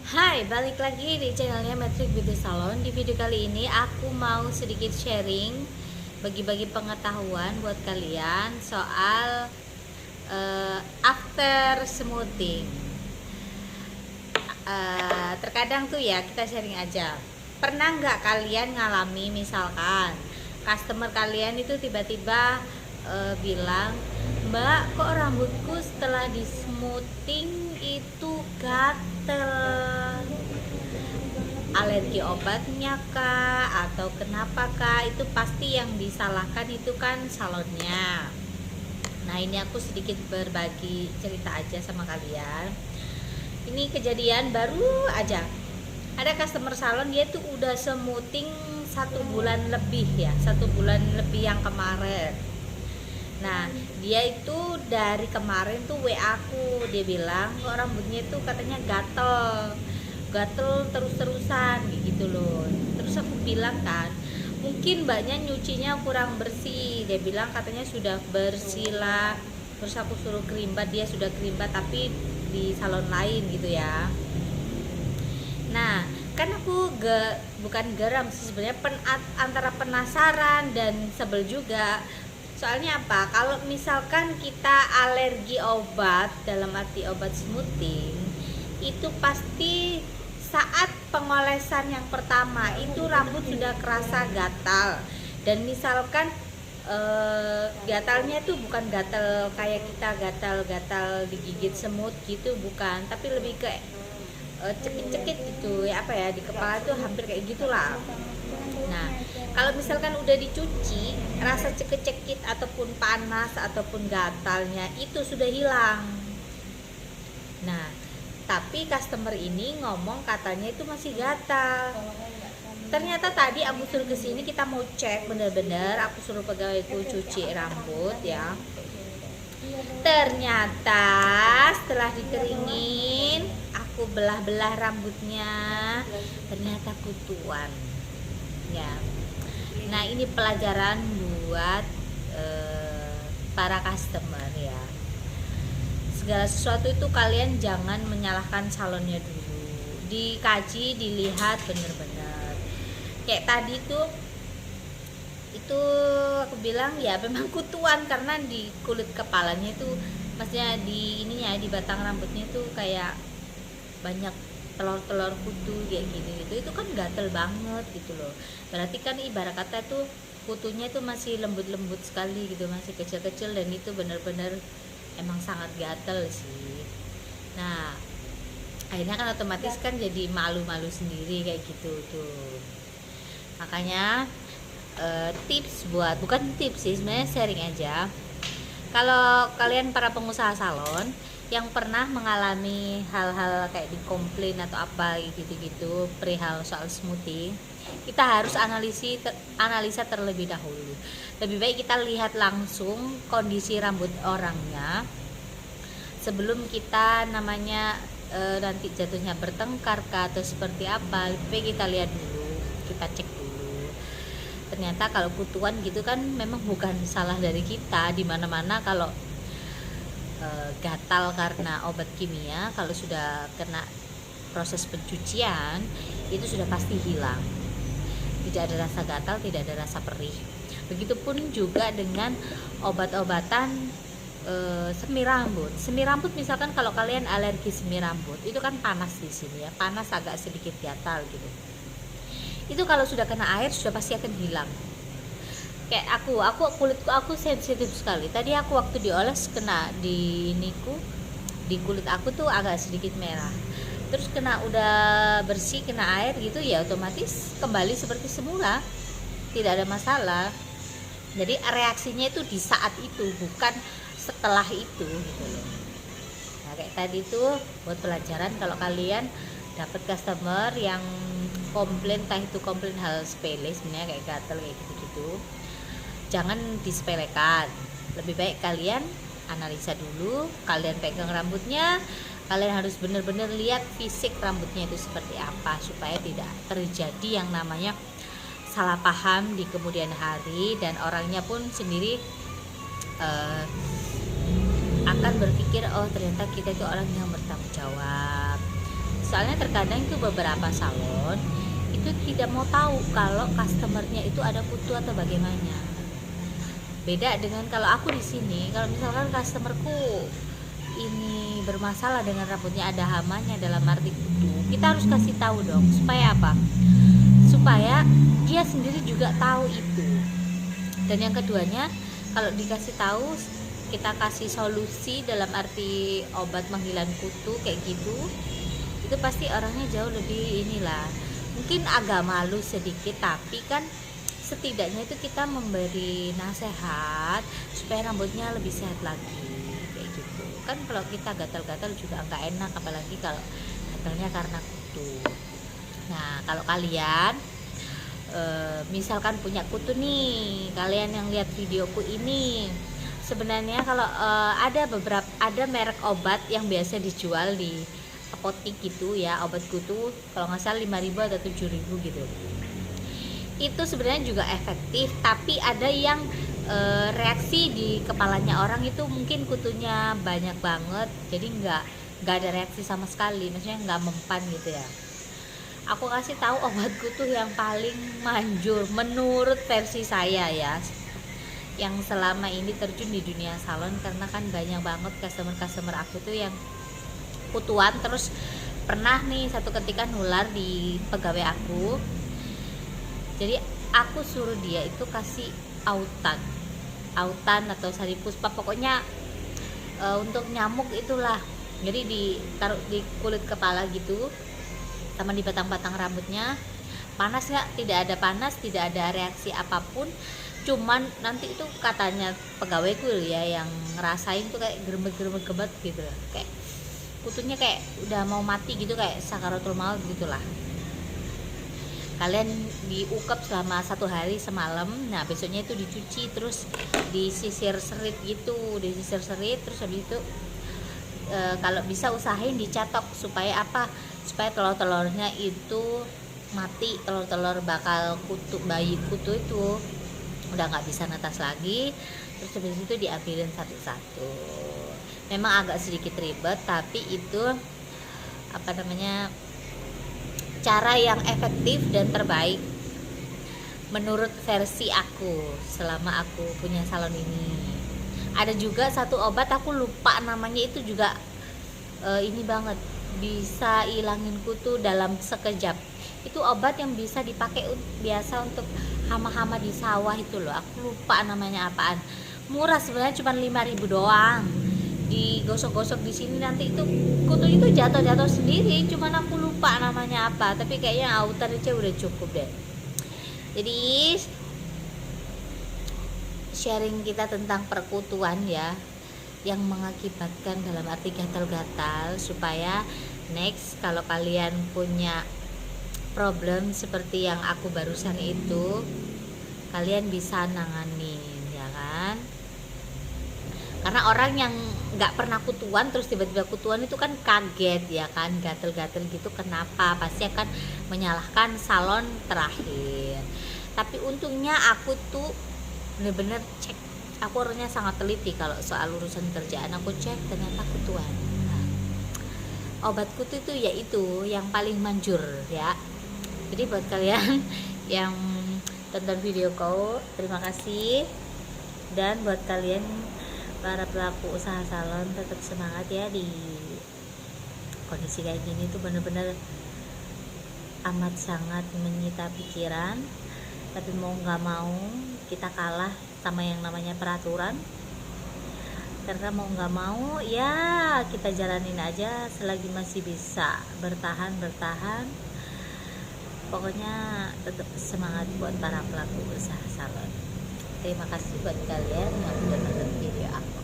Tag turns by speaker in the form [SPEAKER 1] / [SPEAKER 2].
[SPEAKER 1] Hai, balik lagi di channelnya Matric Beauty Salon. Di video kali ini aku mau sedikit sharing, bagi-bagi pengetahuan buat kalian soal after smoothing. Terkadang tuh ya kita sharing aja. Pernah nggak kalian ngalami misalkan customer kalian itu tiba-tiba bilang, "Mbak, kok rambutku setelah di smoothing itu gatel, alergi obatnya kah atau kenapa kah?" Itu pasti yang disalahkan itu kan salonnya. Nah, ini aku sedikit berbagi cerita aja sama kalian. Ini kejadian baru aja, ada customer salon, dia tuh udah smoothing 1 bulan lebih ya, 1 bulan lebih yang kemarin. Nah, dia itu dari kemarin tuh WA aku, dia bilang kok rambutnya itu katanya gatel terus-terusan gitu loh. Terus aku bilang kan, mungkin mbaknya nyucinya kurang bersih. Dia bilang katanya sudah bersih lah. Terus aku suruh kerimbat, dia sudah kerimbat tapi di salon lain gitu ya. Nah, kan aku bukan geram sih sebenarnya, antara penasaran dan sebel juga. Soalnya apa? Kalau misalkan kita alergi obat, dalam arti obat smoothing, itu pasti saat pengolesan yang pertama itu rambut sudah kerasa gatal. Dan misalkan gatalnya itu bukan gatal kayak kita gatal-gatal digigit semut gitu, bukan, tapi lebih ke cekit-cekit gitu ya, apa ya, di kepala itu hampir kayak gitulah. Nah, kalau misalkan udah dicuci, rasa cekit-cekit ataupun panas ataupun gatalnya itu sudah hilang. Nah, tapi customer ini ngomong katanya itu masih gatal. Ternyata tadi aku suruh kesini, kita mau cek bener-bener, aku suruh pegawaiku cuci rambut ya. Ternyata setelah dikeringin, aku belah-belah rambutnya, ternyata kutuan ya. Nah, ini pelajaran buat para customer ya. Segala sesuatu itu kalian jangan menyalahkan salonnya dulu, dikaji, dilihat bener-bener. Kayak tadi tuh, itu aku bilang ya memang kutuan karena di kulit kepalanya itu, maksudnya di ininya, di batang rambutnya itu kayak banyak telur-telur kutu kayak gini gitu. Itu kan gatel banget gitu loh. Berarti kan ibarat kata tuh kutunya itu masih lembut-lembut sekali gitu, masih kecil-kecil, dan itu benar-benar emang sangat gatel sih. Nah, akhirnya kan otomatis kan jadi malu-malu sendiri kayak gitu tuh. Makanya tips bukan tips sih sebenarnya, sharing aja. Kalau kalian para pengusaha salon yang pernah mengalami hal-hal kayak dikomplain atau apa gitu-gitu perihal soal smoothing, kita harus analisa terlebih dahulu. Lebih baik kita lihat langsung kondisi rambut orangnya sebelum kita namanya nanti jatuhnya bertengkar atau seperti apa. Lebih baik kita lihat dulu, kita cek dulu. Ternyata kalau kutuan gitu kan memang bukan salah dari kita. Dimana-mana kalau gatal karena obat kimia, kalau sudah kena proses pencucian itu sudah pasti hilang. Tidak ada rasa gatal, tidak ada rasa perih. Begitupun juga dengan obat-obatan semir rambut. Semir rambut misalkan kalau kalian alergi semir rambut, itu kan panas di sini ya, panas agak sedikit gatal gitu. Itu kalau sudah kena air sudah pasti akan hilang. Kayak kulitku aku sensitif sekali. Tadi aku waktu dioles kena di kulit aku tuh agak sedikit merah. Terus udah bersih, kena air gitu ya, otomatis kembali seperti semula, tidak ada masalah. Jadi reaksinya itu di saat itu, bukan setelah itu gitu loh. Nah, kayak tadi tuh buat pelajaran kalau kalian dapat customer yang komplain, entah itu komplain hal sepele sebenarnya kayak gatel kayak gitu-gitu, jangan disepelekan. Lebih baik kalian analisa dulu, kalian pegang rambutnya, kalian harus benar-benar lihat fisik rambutnya itu seperti apa, supaya tidak terjadi yang namanya salah paham di kemudian hari, dan orangnya pun sendiri akan berpikir, oh ternyata kita itu orang yang bertanggung jawab, Soalnya terkadang itu beberapa salon itu tidak mau tahu kalau customernya itu ada kutu atau bagaimana. Beda dengan kalau aku di sini, kalau misalkan customerku ini bermasalah dengan rambutnya ada hamanya dalam arti kutu, kita harus kasih tahu dong. Supaya apa? Supaya dia sendiri juga tahu itu. Dan yang keduanya, kalau dikasih tahu, kita kasih solusi dalam arti obat menghilang kutu kayak gitu, itu pasti orangnya jauh lebih inilah, mungkin agak malu sedikit, tapi kan setidaknya itu kita memberi nasihat supaya rambutnya lebih sehat lagi kayak gitu kan. Kalau kita gatal-gatal juga nggak enak, apalagi kalau gatalnya karena kutu. Nah, kalau kalian misalkan punya kutu nih, kalian yang lihat videoku ini, sebenarnya kalau ada merek obat yang biasa dijual di apotek gitu ya, obat kutu kalau nggak salah 5.000 atau 7.000 gitu, itu sebenarnya juga efektif, tapi ada yang reaksi di kepalanya orang itu mungkin kutunya banyak banget, jadi nggak ada reaksi sama sekali, maksudnya nggak mempan gitu ya. Aku kasih tahu obat kutu yang paling manjur menurut versi saya ya, yang selama ini terjun di dunia salon, karena kan banyak banget customer aku tuh yang kutuan, terus pernah nih satu ketika nular di pegawai aku. Jadi aku suruh dia itu kasih autan atau sari puspa, pokoknya untuk nyamuk itulah. Jadi ditaruh di kulit kepala gitu, sama di batang-batang rambutnya. Panas nggak? Tidak ada panas, tidak ada reaksi apapun. Cuman nanti itu katanya pegawaiku ya yang ngerasain tuh kayak gemet gitu, kayak kutunya kayak udah mau mati gitu, kayak sakaratul maut gitulah. Kalian diukap selama 1 hari semalam. Nah, besoknya itu dicuci, terus disisir serit gitu, terus habis itu kalau bisa usahain dicatok. Supaya apa? Supaya telur-telurnya itu mati, telur-telur bakal kutu, bayi kutu itu udah nggak bisa netas lagi. Terus habis itu diambilin satu-satu. Memang agak sedikit ribet, tapi itu apa namanya, cara yang efektif dan terbaik menurut versi aku selama aku punya salon ini. Ada juga satu obat, aku lupa namanya, itu juga ini banget, bisa ilangin kutu dalam sekejap. Itu obat yang bisa dipakai biasa untuk hama-hama di sawah itu loh, aku lupa namanya apaan. Murah sebenarnya, cuma 5.000 doang. Digosok-gosok di sini, nanti itu kutu itu jatuh sendiri, cuman aku lupa namanya apa, tapi kayaknya autan aja udah cukup deh. Jadi sharing kita tentang perkutuan ya, yang mengakibatkan dalam arti gatal-gatal, supaya next kalau kalian punya problem seperti yang aku barusan itu, kalian bisa nanganin ya kan. Karena orang yang nggak pernah kutuan terus tiba-tiba kutuan itu kan kaget ya kan, gatel-gatel gitu, kenapa, pasti akan menyalahkan salon terakhir. Tapi untungnya aku tuh bener-bener cek, aku orangnya sangat teliti kalau soal urusan kerjaan. Aku cek, ternyata kutuan. Obat kutu itu yaitu yang paling manjur ya. Jadi buat kalian yang tonton videoku, terima kasih. Dan buat kalian para pelaku usaha salon, tetap semangat ya. Di kondisi kayak gini tuh bener-bener amat sangat menyita pikiran, tapi mau nggak mau kita kalah sama yang namanya peraturan. Karena mau nggak mau ya kita jalanin aja selagi masih bisa bertahan. Pokoknya tetap semangat buat para pelaku usaha salon. Terima kasih buat kalian yang udah nonton video aku.